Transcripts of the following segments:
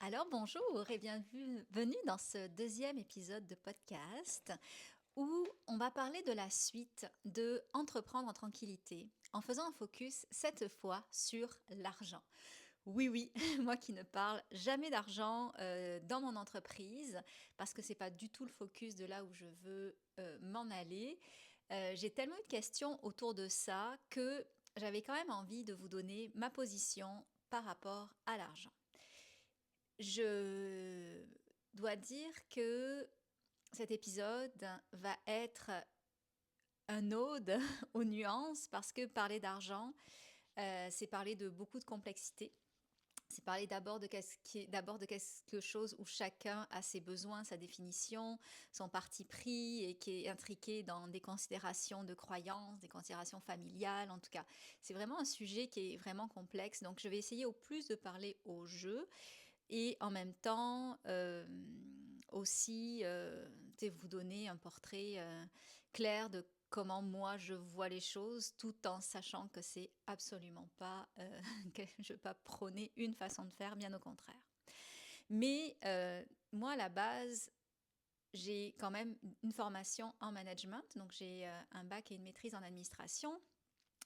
Alors bonjour et bienvenue dans ce deuxième épisode de podcast où on va parler de la suite de Entreprendre en tranquillité en faisant un focus cette fois sur l'argent. Oui, oui, moi qui ne parle jamais d'argent dans mon entreprise parce que c'est pas du tout le focus de là où je veux m'en aller. J'ai tellement eu de questions autour de ça que j'avais quand même envie de vous donner ma position par rapport à l'argent. Je dois dire que cet épisode va être un ode aux nuances parce que parler d'argent, c'est parler de beaucoup de complexité. C'est parler d'abord de quelque chose où chacun a ses besoins, sa définition, son parti pris et qui est intriqué dans des considérations de croyances, des considérations familiales. En tout cas, c'est vraiment un sujet qui est vraiment complexe. Donc, je vais essayer au plus de parler au jeu et en même temps aussi vous donner un portrait clair de comment moi je vois les choses tout en sachant que c'est absolument pas que je ne veux pas prôner une façon de faire, bien au contraire. Mais moi à la base j'ai quand même une formation en management, donc j'ai un bac et une maîtrise en administration.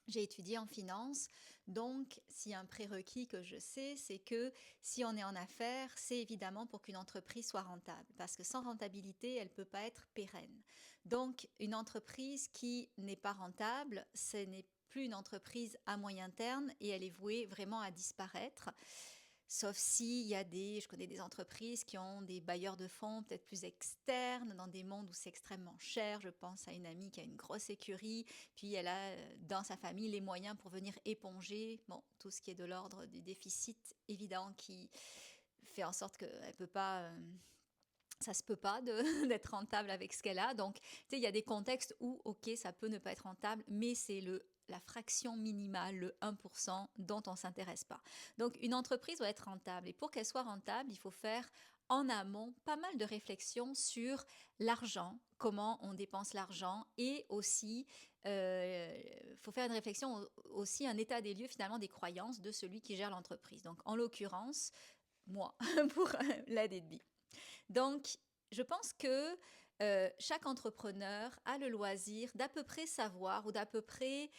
J'ai étudié en finance, donc s'il y a un prérequis que je sais, c'est que si on est en affaires, c'est évidemment pour qu'une entreprise soit rentable, parce que sans rentabilité, elle ne peut pas être pérenne. Donc une entreprise qui n'est pas rentable, ce n'est plus une entreprise à moyen terme et elle est vouée vraiment à disparaître. Sauf s'il y a je connais des entreprises qui ont des bailleurs de fonds peut-être plus externes, dans des mondes où c'est extrêmement cher. Je pense à une amie qui a une grosse écurie, puis elle a dans sa famille les moyens pour venir éponger tout ce qui est de l'ordre du déficit évident qui fait en sorte qu'elle peut pas... ça se peut pas d'être rentable avec ce qu'elle a. Donc, tu sais, il y a des contextes où, ok, ça peut ne pas être rentable, mais c'est la fraction minimale, le 1% dont on ne s'intéresse pas. Donc, une entreprise doit être rentable. Et pour qu'elle soit rentable, il faut faire en amont pas mal de réflexions sur l'argent, comment on dépense l'argent et aussi, faut faire une réflexion aussi, un état des lieux finalement des croyances de celui qui gère l'entreprise. Donc, en l'occurrence, moi, pour la deadbeat. Donc, je pense que chaque entrepreneur a le loisir d'à peu près savoir ou d'à peu près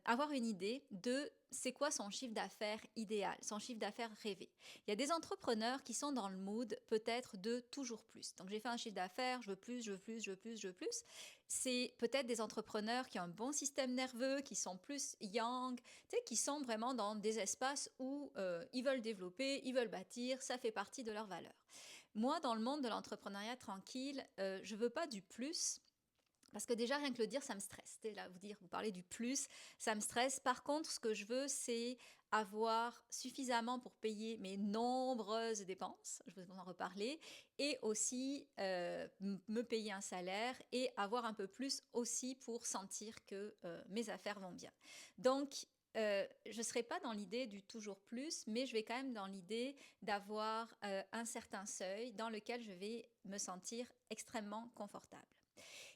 avoir une idée de c'est quoi son chiffre d'affaires idéal, son chiffre d'affaires rêvé. Il y a des entrepreneurs qui sont dans le mood peut-être de toujours plus. Donc j'ai fait un chiffre d'affaires, je veux plus, je veux plus, je veux plus, je veux plus. C'est peut-être des entrepreneurs qui ont un bon système nerveux, qui sont plus young, tu sais, qui sont vraiment dans des espaces où ils veulent développer, ils veulent bâtir, ça fait partie de leurs valeurs. Moi, dans le monde de l'entrepreneuriat tranquille, je veux pas du plus. Parce que déjà, rien que le dire, ça me stresse. Là, vous parlez du plus, ça me stresse. Par contre, ce que je veux, c'est avoir suffisamment pour payer mes nombreuses dépenses, je vais vous en reparler, et aussi me payer un salaire et avoir un peu plus aussi pour sentir que mes affaires vont bien. Donc, je ne serai pas dans l'idée du toujours plus, mais je vais quand même dans l'idée d'avoir un certain seuil dans lequel je vais me sentir extrêmement confortable.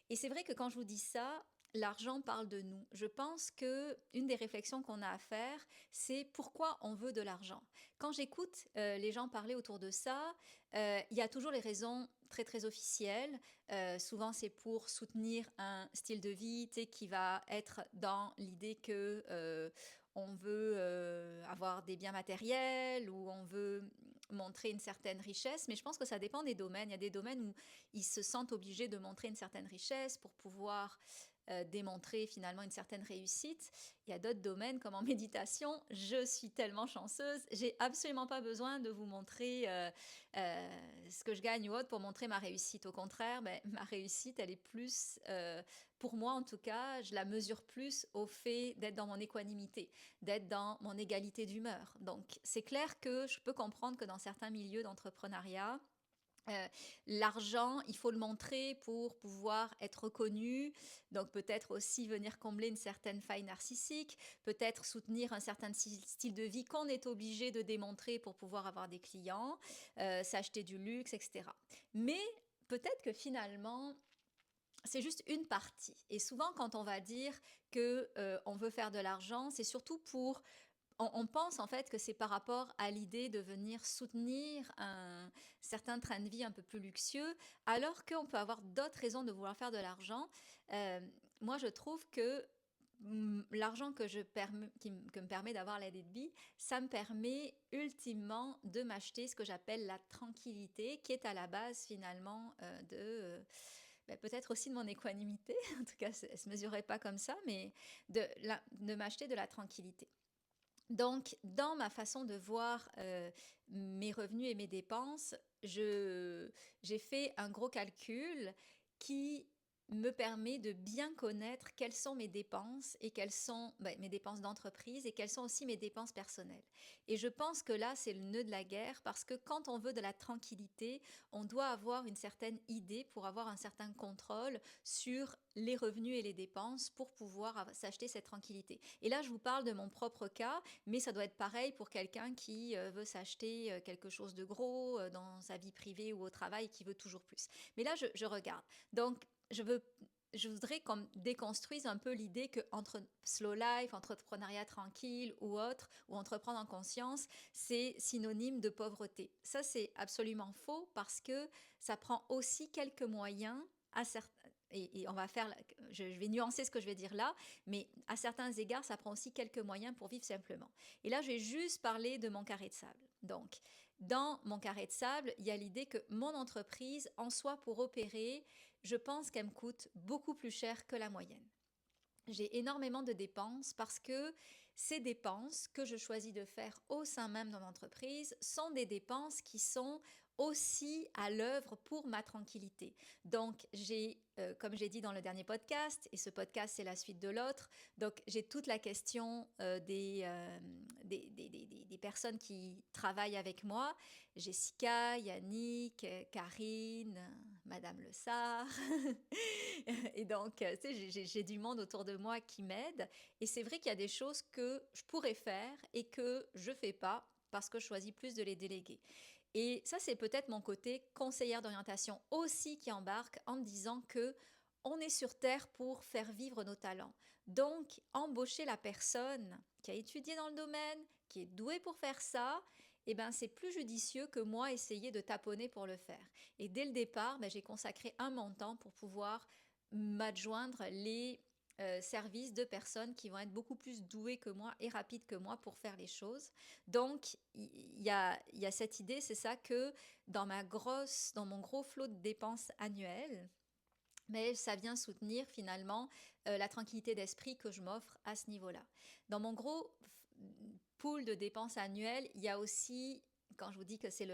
Et c'est vrai que quand je vous dis ça, l'argent parle de nous. Je pense que une des réflexions qu'on a à faire, c'est pourquoi on veut de l'argent. Quand j'écoute les gens parler autour de ça, il y a toujours les raisons très très officielles. Souvent, c'est pour soutenir un style de vie, tu sais, qui va être dans l'idée que on veut avoir des biens matériels ou on veut montrer une certaine richesse. Mais je pense que ça dépend des domaines. Il y a des domaines où ils se sentent obligés de montrer une certaine richesse pour pouvoir démontrer finalement une certaine réussite. Il y a d'autres domaines comme en méditation. Je suis tellement chanceuse. J'ai absolument pas besoin de vous montrer ce que je gagne ou autre pour montrer ma réussite. Au contraire, ma réussite, elle est plus, pour moi en tout cas, je la mesure plus au fait d'être dans mon équanimité, d'être dans mon égalité d'humeur. Donc c'est clair que je peux comprendre que dans certains milieux d'entrepreneuriat, euh, l'argent, il faut le montrer pour pouvoir être reconnu, donc peut-être aussi venir combler une certaine faille narcissique, peut-être soutenir un certain style de vie qu'on est obligé de démontrer pour pouvoir avoir des clients, s'acheter du luxe, etc. Mais peut-être que finalement, c'est juste une partie. Et souvent, quand on va dire que on veut faire de l'argent, c'est surtout pour on pense en fait que c'est par rapport à l'idée de venir soutenir un certain train de vie un peu plus luxueux, alors qu'on peut avoir d'autres raisons de vouloir faire de l'argent. Euh, Moi, je trouve que l'argent que me permet d'avoir la DB, ça me permet ultimement de m'acheter ce que j'appelle la tranquillité, qui est à la base finalement peut-être aussi de mon équanimité, en tout cas, elle se mesurait pas comme ça, mais de m'acheter de la tranquillité. Donc, dans ma façon de voir mes revenus et mes dépenses, j'ai fait un gros calcul qui me permet de bien connaître quelles sont mes dépenses et quelles sont mes dépenses d'entreprise et quelles sont aussi mes dépenses personnelles. Et je pense que là, c'est le nœud de la guerre parce que quand on veut de la tranquillité, on doit avoir une certaine idée pour avoir un certain contrôle sur les revenus et les dépenses pour pouvoir s'acheter cette tranquillité. Et là, je vous parle de mon propre cas, mais ça doit être pareil pour quelqu'un qui veut s'acheter quelque chose de gros dans sa vie privée ou au travail, qui veut toujours plus. Mais là, je regarde. Donc, je voudrais qu'on déconstruise un peu l'idée que entre slow life, entrepreneuriat tranquille ou autre, ou entreprendre en conscience, c'est synonyme de pauvreté. Ça, c'est absolument faux parce que ça prend aussi quelques moyens à certains. Et on va faire, je vais nuancer ce que je vais dire là, mais à certains égards, ça prend aussi quelques moyens pour vivre simplement. Et là, je vais juste parler de mon carré de sable. Donc, dans mon carré de sable, il y a l'idée que mon entreprise, en soi, pour opérer, je pense qu'elle me coûte beaucoup plus cher que la moyenne. J'ai énormément de dépenses parce que ces dépenses que je choisis de faire au sein même de mon entreprise sont des dépenses qui sont aussi à l'œuvre pour ma tranquillité. Donc, comme j'ai dit dans le dernier podcast, et ce podcast c'est la suite de l'autre, donc j'ai toute la question des personnes qui travaillent avec moi, Jessica, Yannick, Karine, Madame Le Sar. Et donc, tu sais, j'ai du monde autour de moi qui m'aide. Et c'est vrai qu'il y a des choses que je pourrais faire et que je ne fais pas parce que je choisis plus de les déléguer. Et ça, c'est peut-être mon côté conseillère d'orientation aussi qui embarque en me disant que on est sur Terre pour faire vivre nos talents. Donc, embaucher la personne qui a étudié dans le domaine, qui est douée pour faire ça, eh ben, c'est plus judicieux que moi essayer de taponner pour le faire. Et dès le départ, ben, j'ai consacré un montant pour pouvoir m'adjoindre les services de personnes qui vont être beaucoup plus douées que moi et rapides que moi pour faire les choses. Donc, il y a cette idée, c'est ça que dans mon gros flot de dépenses annuelles, mais ça vient soutenir finalement la tranquillité d'esprit que je m'offre à ce niveau-là. Dans mon gros pool de dépenses annuelles, il y a aussi, quand je vous dis que c'est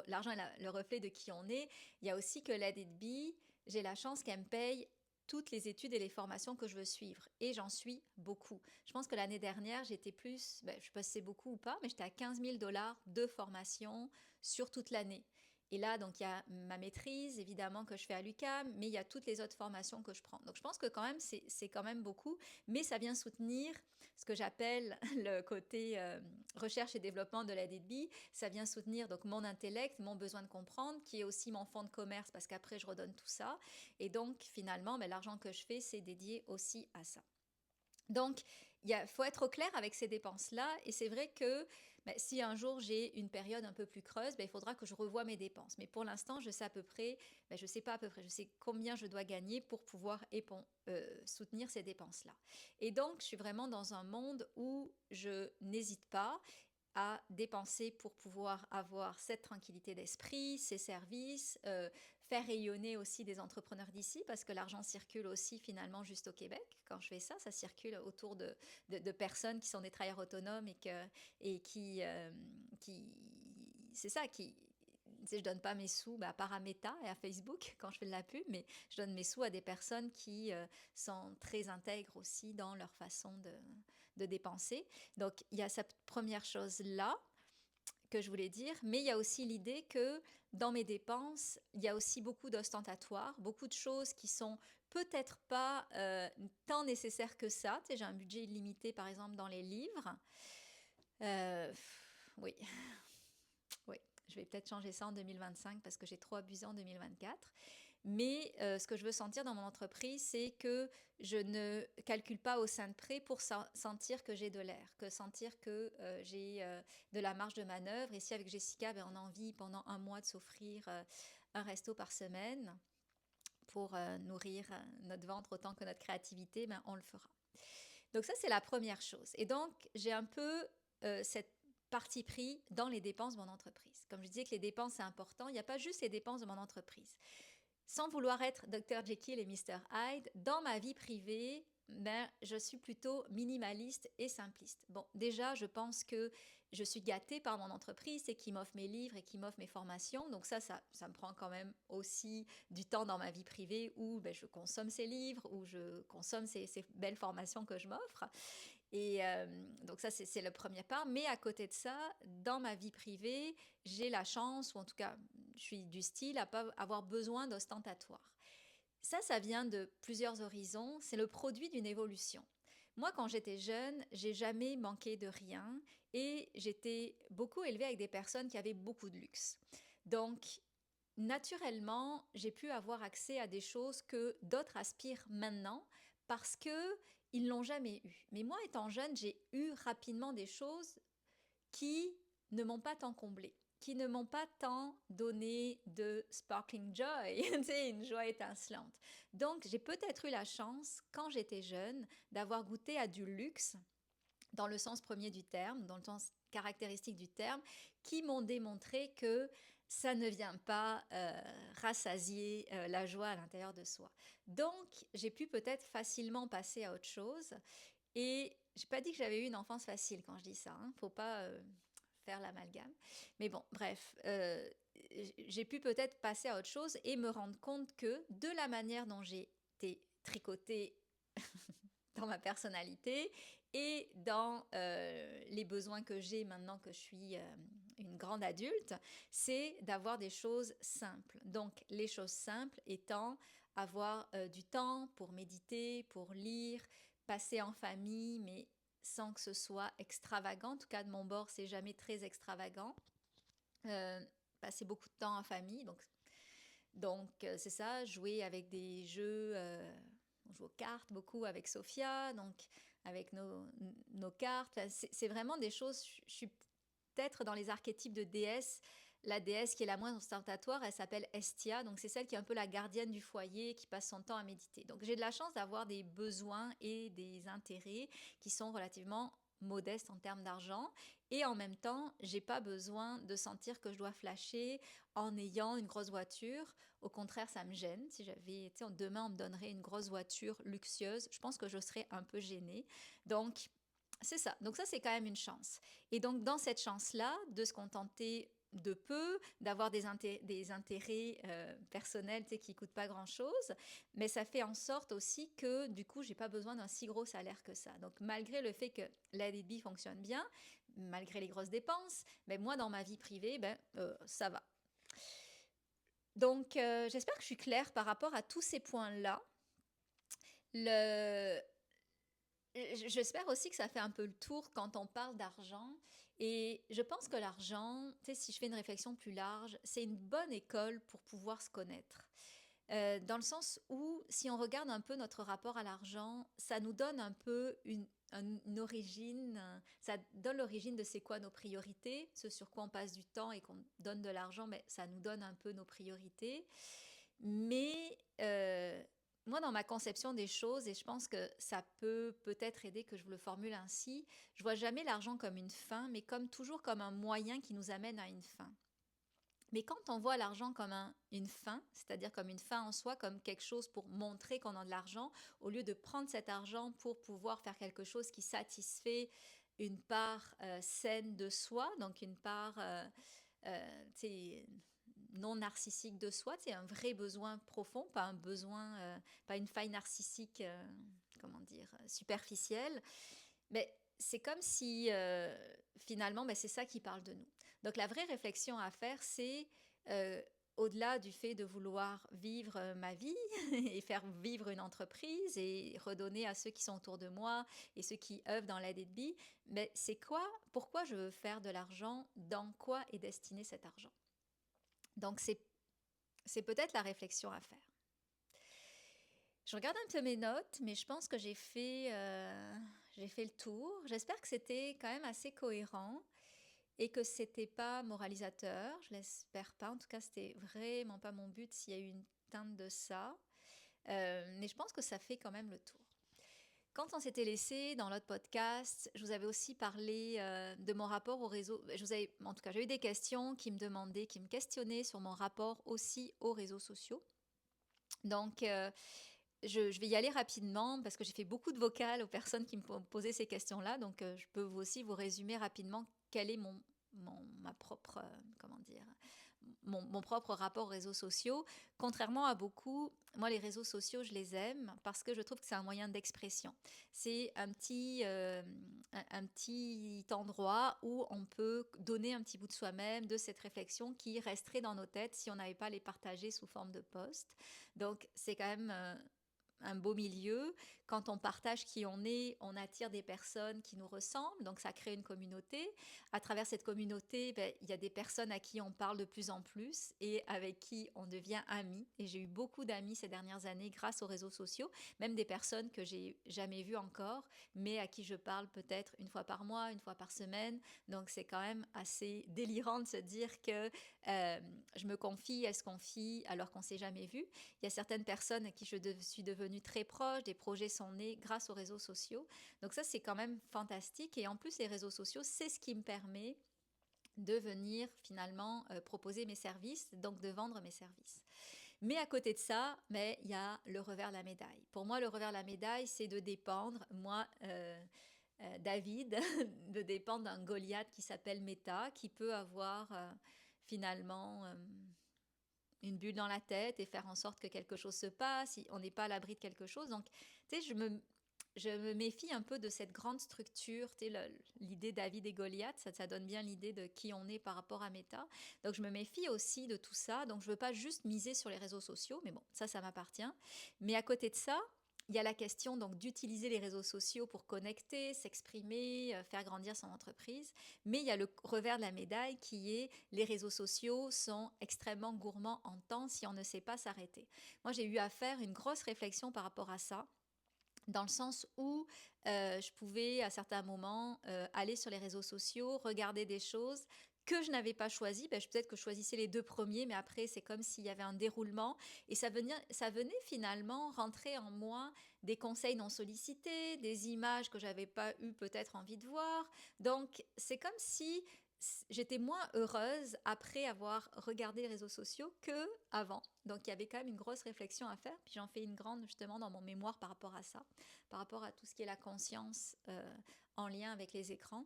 l'argent est le reflet de qui on est, il y a aussi que Let It Be, j'ai la chance qu'elle me paye toutes les études et les formations que je veux suivre. Et j'en suis beaucoup. Je pense que l'année dernière, j'étais plus, je ne sais pas si c'est beaucoup ou pas, mais j'étais à 15 000 dollars de formation sur toute l'année. Et là, donc, il y a ma maîtrise, évidemment, que je fais à l'UQAM, mais il y a toutes les autres formations que je prends. Donc, je pense que quand même, c'est quand même beaucoup, mais ça vient soutenir ce que j'appelle le côté recherche et développement de la DB. Ça vient soutenir donc mon intellect, mon besoin de comprendre, qui est aussi mon fonds de commerce, parce qu'après, je redonne tout ça. Et donc, finalement, l'argent que je fais, c'est dédié aussi à ça. Donc, il faut être au clair avec ces dépenses-là. Et c'est vrai que si un jour j'ai une période un peu plus creuse, il faudra que je revoie mes dépenses. Mais pour l'instant, je sais à peu près, je sais pas à peu près, je sais combien je dois gagner pour pouvoir soutenir ces dépenses-là. Et donc, je suis vraiment dans un monde où je n'hésite pas à dépenser pour pouvoir avoir cette tranquillité d'esprit, ces services, faire rayonner aussi des entrepreneurs d'ici, parce que l'argent circule aussi finalement juste au Québec. Quand je fais ça, ça circule autour de personnes qui sont des travailleurs autonomes et qui c'est ça, qui, tu sais, je donne pas mes sous à part à Meta et à Facebook quand je fais de la pub, mais je donne mes sous à des personnes qui sont très intègres aussi dans leur façon de dépenser. Donc, il y a cette première chose-là que je voulais dire, mais il y a aussi l'idée que dans mes dépenses, il y a aussi beaucoup d'ostentatoires, beaucoup de choses qui sont peut-être pas tant nécessaires que ça. Tu sais, j'ai un budget illimité, par exemple, dans les livres. Euh, oui, oui, je vais peut-être changer ça en 2025 parce que j'ai trop abusé en 2024. Mais ce que je veux sentir dans mon entreprise, c'est que je ne calcule pas au sein de près pour sentir que j'ai de l'air, que sentir que j'ai de la marge de manœuvre. Et si avec Jessica, ben, on a envie pendant un mois de s'offrir un resto par semaine pour nourrir notre ventre autant que notre créativité, ben, on le fera. Donc ça, c'est la première chose. Et donc, j'ai un peu cette parti pris dans les dépenses de mon entreprise. Comme je disais que les dépenses, c'est important, il n'y a pas juste les dépenses de mon entreprise. Sans vouloir être Dr. Jekyll et Mr. Hyde, dans ma vie privée, ben, je suis plutôt minimaliste et simpliste. Bon, déjà, je pense que je suis gâtée par mon entreprise, c'est qui m'offre mes livres et qui m'offre mes formations. Donc ça me prend quand même aussi du temps dans ma vie privée où ben, je consomme ces livres, où je consomme ces belles formations que je m'offre. Et donc ça, c'est le premier part. Mais à côté de ça, dans ma vie privée, j'ai la chance, ou en tout cas, je suis du style à pas avoir besoin d'ostentatoire. Ça vient de plusieurs horizons. C'est le produit d'une évolution. Moi, quand j'étais jeune, j'ai jamais manqué de rien et j'étais beaucoup élevée avec des personnes qui avaient beaucoup de luxe. Donc, naturellement, j'ai pu avoir accès à des choses que d'autres aspirent maintenant parce que ils l'ont jamais eu. Mais moi, étant jeune, j'ai eu rapidement des choses qui ne m'ont pas tant comblée, qui ne m'ont pas tant donné de sparkling joy, tu sais, une joie étincelante. Donc, j'ai peut-être eu la chance, quand j'étais jeune, d'avoir goûté à du luxe, dans le sens premier du terme, dans le sens caractéristique du terme, qui m'ont démontré que ça ne vient pas rassasier la joie à l'intérieur de soi. Donc, j'ai pu peut-être facilement passer à autre chose. Et j'ai pas dit que j'avais eu une enfance facile quand je dis ça. Hein. Faut pas faire l'amalgame. Mais bon, bref, j'ai pu peut-être passer à autre chose et me rendre compte que de la manière dont j'ai été tricotée dans ma personnalité et dans les besoins que j'ai maintenant que je suis une grande adulte, c'est d'avoir des choses simples. Donc les choses simples étant avoir du temps pour méditer, pour lire, passer en famille, mais sans que ce soit extravagant. En tout cas, de mon bord, c'est jamais très extravagant. Euh, passer beaucoup de temps en famille, donc c'est ça, jouer avec des jeux, on joue aux cartes beaucoup avec Sophia, donc avec nos cartes. Enfin, c'est vraiment des choses, je suis peut-être dans les archétypes de déesse. La déesse qui est la moins ostentatoire, elle s'appelle Estia, donc c'est celle qui est un peu la gardienne du foyer, qui passe son temps à méditer. Donc j'ai de la chance d'avoir des besoins et des intérêts qui sont relativement modestes en termes d'argent et en même temps j'ai pas besoin de sentir que je dois flasher en ayant une grosse voiture. Au contraire, ça me gêne. Si j'avais, tu sais, demain on me donnerait une grosse voiture luxueuse, je pense que je serais un peu gênée. Donc c'est ça. Donc ça, c'est quand même une chance. Et donc, dans cette chance-là, de se contenter de peu, d'avoir des intérêts personnels, tu sais, qui ne coûtent pas grand-chose, mais ça fait en sorte aussi que, du coup, j'ai pas besoin d'un si gros salaire que ça. Donc, malgré le fait que l'Airbnb fonctionne bien, malgré les grosses dépenses, mais moi, dans ma vie privée, ben, ça va. Donc, j'espère que je suis claire par rapport à tous ces points-là. Le, J'espère aussi que ça fait un peu le tour quand on parle d'argent. Et je pense que l'argent, tu sais, si je fais une réflexion plus large, c'est une bonne école pour pouvoir se connaître. Dans le sens où, si on regarde un peu notre rapport à l'argent, ça nous donne un peu une origine, ça donne l'origine de c'est quoi nos priorités, ce sur quoi on passe du temps et qu'on donne de l'argent, mais ça nous donne un peu nos priorités. Mais moi, dans ma conception des choses, et je pense que ça peut peut-être aider que je vous le formule ainsi, je vois jamais l'argent comme une fin, mais comme toujours comme un moyen qui nous amène à une fin. Mais quand on voit l'argent comme une fin, c'est-à-dire comme une fin en soi, comme quelque chose pour montrer qu'on a de l'argent, au lieu de prendre cet argent pour pouvoir faire quelque chose qui satisfait une part saine de soi, donc une part non narcissique de soi, c'est un vrai besoin profond, pas un besoin, pas une faille narcissique, comment dire, superficielle. Mais c'est comme si finalement, ben, c'est ça qui parle de nous. Donc la vraie réflexion à faire, c'est euh, au-delà du fait de vouloir vivre ma vie et faire vivre une entreprise et redonner à ceux qui sont autour de moi et ceux qui œuvrent dans l'aide et de mais c'est quoi, pourquoi je veux faire de l'argent, dans quoi est destiné cet argent. Donc c'est peut-être la réflexion à faire. Je regarde un peu mes notes, mais je pense que j'ai fait le tour. J'espère que c'était quand même assez cohérent et que c'était pas moralisateur. Je l'espère pas. En tout cas, c'était vraiment pas mon but s'il y a eu une teinte de ça. Mais je pense que ça fait quand même le tour. Quand on s'était laissé dans l'autre podcast, je vous avais aussi parlé de mon rapport au réseau. En tout cas, j'ai eu des questions qui me demandaient, qui me questionnaient sur mon rapport aussi aux réseaux sociaux. Donc, je vais y aller rapidement parce que j'ai fait beaucoup de vocales aux personnes qui me posaient ces questions-là. Donc, je peux aussi vous résumer rapidement quel est ma propre, comment dire, mon propre rapport aux réseaux sociaux. Contrairement à beaucoup, moi, les réseaux sociaux, je les aime parce que je trouve que c'est un moyen d'expression. C'est un petit endroit où on peut donner un petit bout de soi-même, de cette réflexion qui resterait dans nos têtes si on n'avait pas les partager sous forme de post. Donc, c'est quand même un beau milieu. Quand on partage qui on attire des personnes qui nous ressemblent, donc ça crée une communauté. À travers cette communauté, ben, il y a des personnes à qui on parle de plus en plus et avec qui on devient amis. Et j'ai eu beaucoup d'amis ces dernières années grâce aux réseaux sociaux, même des personnes que j'ai jamais vues encore, mais à qui je parle peut-être une fois par mois, une fois par semaine. Donc c'est quand même assez délirant de se dire que je me confie, elle se confie alors qu'on s'est jamais vu. Il y a certaines personnes à qui suis devenue très proche, des projets sont nés grâce aux réseaux sociaux. Donc ça, c'est quand même fantastique. Et en plus, les réseaux sociaux, c'est ce qui me permet de venir finalement proposer mes services, donc de vendre mes services. Mais à côté de ça, mais il y a le revers de la médaille. Pour moi, le revers de la médaille, c'est de dépendre, moi, David, de dépendre d'un Goliath qui s'appelle Meta, qui peut avoir finalement une bulle dans la tête et faire en sorte que quelque chose se passe, on n'est pas à l'abri de quelque chose. Donc, tu sais, je me méfie un peu de cette grande structure, tu sais, l'idée David et Goliath, ça donne bien l'idée de qui on est par rapport à Meta. Donc, je me méfie aussi de tout ça. Donc, je veux pas juste miser sur les réseaux sociaux, mais bon, ça m'appartient. Mais à côté de ça, il y a la question donc d'utiliser les réseaux sociaux pour connecter, s'exprimer, faire grandir son entreprise. Mais il y a le revers de la médaille qui est les réseaux sociaux sont extrêmement gourmands en temps si on ne sait pas s'arrêter. Moi, j'ai eu à faire une grosse réflexion par rapport à ça dans le sens où je pouvais à certains moments aller sur les réseaux sociaux, regarder des choses que je n'avais pas choisies. Ben, peut-être que je choisissais les deux premiers, mais après c'est comme s'il y avait un déroulement et ça venait finalement rentrer en moi des conseils non sollicités, des images que j'avais pas eu peut-être envie de voir. Donc c'est comme si j'étais moins heureuse après avoir regardé les réseaux sociaux que avant. Donc il y avait quand même une grosse réflexion à faire. Puis j'en fais une grande justement dans mon mémoire par rapport à ça, par rapport à tout ce qui est la conscience en lien avec les écrans.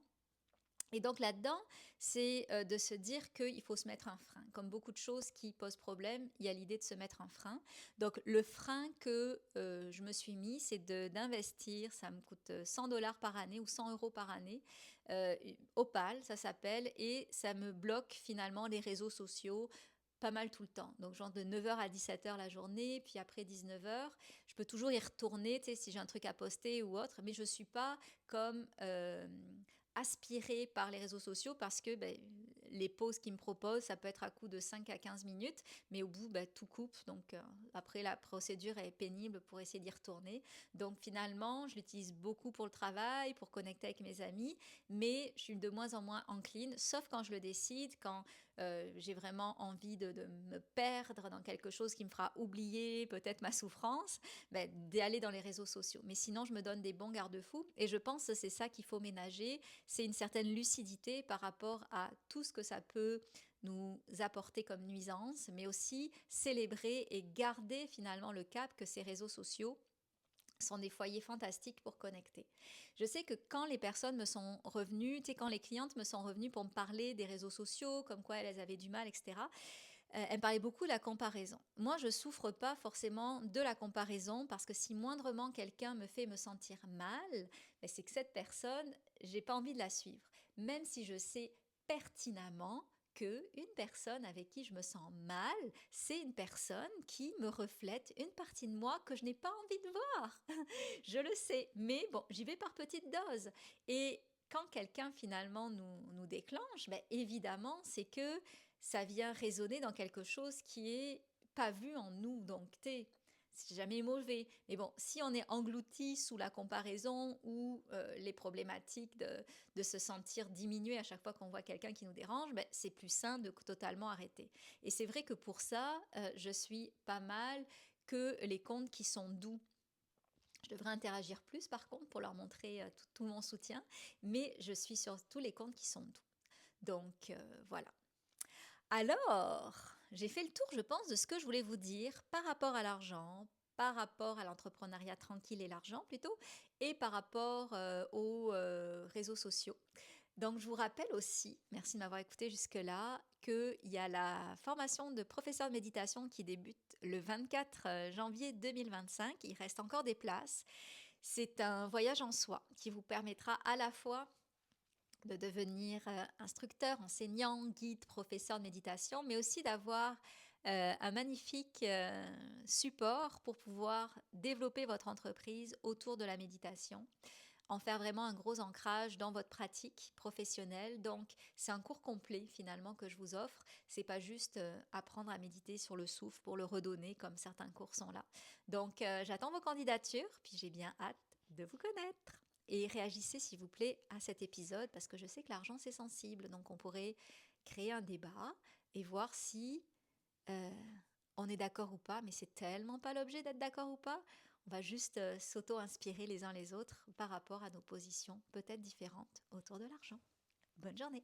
Et donc là-dedans, c'est de se dire qu'il faut se mettre un frein. Comme beaucoup de choses qui posent problème, il y a l'idée de se mettre un frein. Donc le frein que je me suis mis, c'est d'investir, ça me coûte 100 $ par année ou 100 € par année, euh, Opal, ça s'appelle, et ça me bloque finalement les réseaux sociaux pas mal tout le temps. Donc genre de 9 h à 17 h la journée, puis après 19 h, je peux toujours y retourner, tu sais, si j'ai un truc à poster ou autre, mais je suis pas comme aspirée par les réseaux sociaux parce que ben, les pauses qu'ils me proposent, ça peut être à coup de 5 à 15 minutes, mais au bout, ben, tout coupe. Donc après, la procédure est pénible pour essayer d'y retourner. Donc finalement, je l'utilise beaucoup pour le travail, pour connecter avec mes amis, mais je suis de moins en moins encline, sauf quand je le décide, quand j'ai vraiment envie de me perdre dans quelque chose qui me fera oublier peut-être ma souffrance, ben, d'aller dans les réseaux sociaux. Mais sinon, je me donne des bons garde-fous et je pense que c'est ça qu'il faut ménager, c'est une certaine lucidité par rapport à tout ce que ça peut nous apporter comme nuisance, mais aussi célébrer et garder finalement le cap que ces réseaux sociaux sont des foyers fantastiques pour connecter. Je sais que quand les personnes me sont revenues, tu sais, quand les clientes me sont revenues pour me parler des réseaux sociaux, comme quoi elles avaient du mal, etc., elle me parlait beaucoup de la comparaison. Moi, je souffre pas forcément de la comparaison parce que si moindrement quelqu'un me fait me sentir mal, ben c'est que cette personne, j'ai pas envie de la suivre. Même si je sais pertinemment que une personne avec qui je me sens mal, c'est une personne qui me reflète une partie de moi que je n'ai pas envie de voir. Je le sais, mais bon, j'y vais par petites doses. Et quand quelqu'un finalement nous déclenche, ben évidemment, c'est que ça vient résonner dans quelque chose qui est pas vu en nous. Donc, c'est jamais mauvais. Mais bon, si on est englouti sous la comparaison ou les problématiques de se sentir diminué à chaque fois qu'on voit quelqu'un qui nous dérange, ben, c'est plus sain de totalement arrêter. Et c'est vrai que pour ça, je suis pas mal que les comptes qui sont doux. Je devrais interagir plus par contre pour leur montrer tout mon soutien, mais je suis sur tous les comptes qui sont doux. Donc voilà. Alors, j'ai fait le tour, je pense, de ce que je voulais vous dire par rapport à l'argent, par rapport à l'entrepreneuriat tranquille et l'argent plutôt, et par rapport aux réseaux sociaux. Donc, je vous rappelle aussi, merci de m'avoir écouté jusque-là, qu'il y a la formation de professeur de méditation qui débute le 24 janvier 2025. Il reste encore des places. C'est un voyage en soi qui vous permettra à la fois de devenir instructeur, enseignant, guide, professeur de méditation, mais aussi d'avoir un magnifique support pour pouvoir développer votre entreprise autour de la méditation, en faire vraiment un gros ancrage dans votre pratique professionnelle. Donc, c'est un cours complet finalement que je vous offre. C'est pas juste apprendre à méditer sur le souffle pour le redonner comme certains cours sont là. Donc, j'attends vos candidatures, puis j'ai bien hâte de vous connaître. Et réagissez s'il vous plaît à cet épisode parce que je sais que l'argent c'est sensible. Donc, on pourrait créer un débat et voir si euh, on est d'accord ou pas. Mais c'est tellement pas l'objet d'être d'accord ou pas. On va juste s'auto-inspirer les uns les autres par rapport à nos positions peut-être différentes autour de l'argent. Bonne journée!